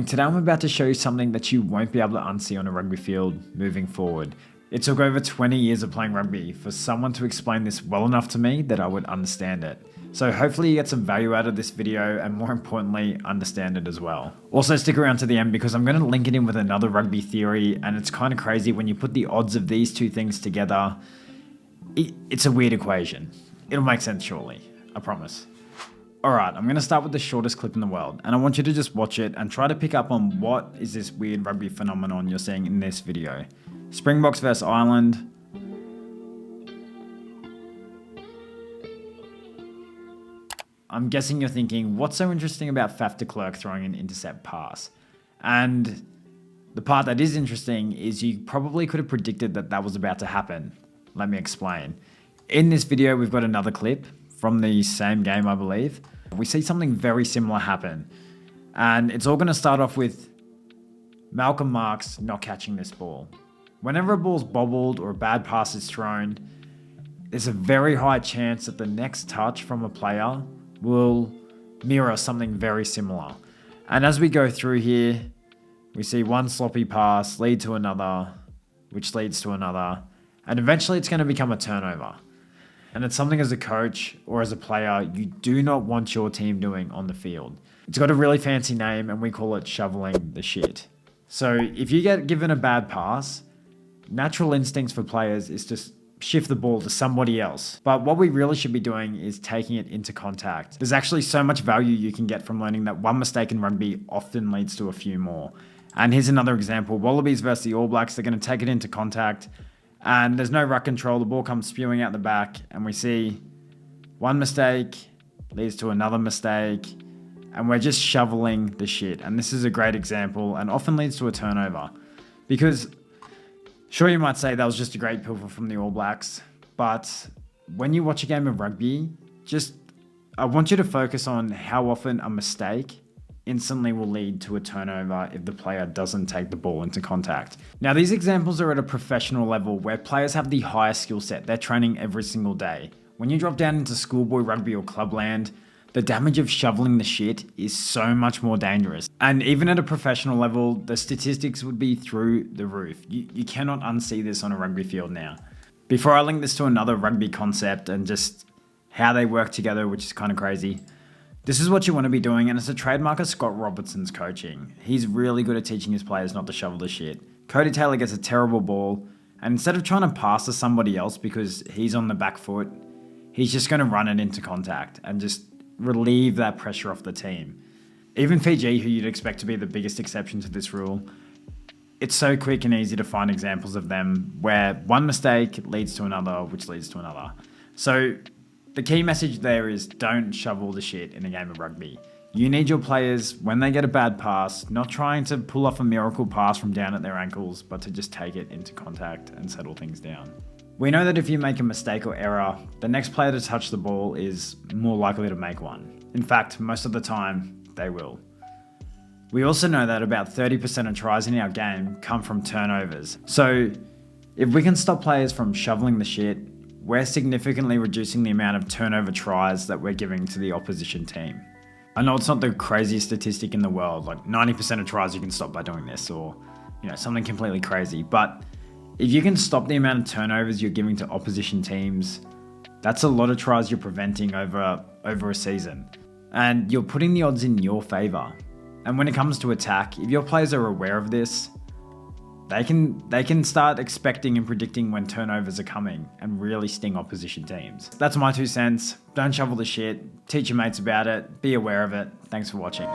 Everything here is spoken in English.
Today I'm about to show you something that you won't be able to unsee on a rugby field moving forward. It took over 20 years of playing rugby for someone to explain this well enough to me that I would understand it. So hopefully you get some value out of this video and more importantly, understand it as well. Also stick around to the end because I'm going to link it in with another rugby theory, and it's kind of crazy when you put the odds of these two things together. It's a weird equation. It'll make sense shortly, I promise. Alright, I'm going to start with the shortest clip in the world, and I want you to just watch it and try to pick up on what is this weird rugby phenomenon you're seeing in this video. Springboks vs Ireland. I'm guessing you're thinking, what's so interesting about Faf de Klerk throwing an intercept pass? And the part that is interesting is you probably could have predicted that that was about to happen. Let me explain. In this video, we've got another clip from the same game, I believe. We see something very similar happen. And it's all going to start off with Malcolm Marx not catching this ball. Whenever a ball's bobbled or a bad pass is thrown, there's a very high chance that the next touch from a player will mirror something very similar. And as we go through here, we see one sloppy pass lead to another, which leads to another, and eventually it's going to become a turnover. And it's something as a coach or as a player you do not want your team doing on the field. It's got a really fancy name and we call it shoveling the shit. So if you get given a bad pass, natural instincts for players is to shift the ball to somebody else. But what we really should be doing is taking it into contact. There's actually so much value you can get from learning that one mistake in rugby often leads to a few more. And here's another example. Wallabies versus the All Blacks, they're going to take it into contact. And there's no ruck control. The ball comes spewing out the back. And we see one mistake leads to another mistake. And we're just shoveling the shit. And this is a great example and often leads to a turnover. Because sure, you might say that was just a great pilfer from the All Blacks. But when you watch a game of rugby, I want you to focus on how often a mistake instantly will lead to a turnover if the player doesn't take the ball into contact. Now, these examples are at a professional level where players have the highest skill set. They're training every single day. When you drop down into schoolboy rugby or clubland, the damage of shoveling the shit is so much more dangerous. And even at a professional level, the statistics would be through the roof. You cannot unsee this on a rugby field now. Before I link this to another rugby concept and just how they work together, which is kind of crazy, this is what you want to be doing, and it's a trademark of Scott Robertson's coaching. He's really good at teaching his players not to shovel the shit. Cody Taylor gets a terrible ball, and instead of trying to pass to somebody else because he's on the back foot, he's just going to run it into contact and just relieve that pressure off the team. Even Fiji, who you'd expect to be the biggest exception to this rule, it's so quick and easy to find examples of them where one mistake leads to another, which leads to another. So the key message there is don't shovel the shit in a game of rugby. You need your players, when they get a bad pass, not trying to pull off a miracle pass from down at their ankles, but to just take it into contact and settle things down. We know that if you make a mistake or error, the next player to touch the ball is more likely to make one. In fact, most of the time, they will. We also know that about 30% of tries in our game come from turnovers. So if we can stop players from shoveling the shit, we're significantly reducing the amount of turnover tries that we're giving to the opposition team. I know it's not the craziest statistic in the world, like 90% of tries you can stop by doing this, or something completely crazy. But if you can stop the amount of turnovers you're giving to opposition teams, that's a lot of tries you're preventing over a season. And you're putting the odds in your favor. And when it comes to attack, if your players are aware of this, they can start expecting and predicting when turnovers are coming and really sting opposition teams. That's my 2 cents. Don't shovel the shit. Teach your mates about it. Be aware of it. Thanks for watching.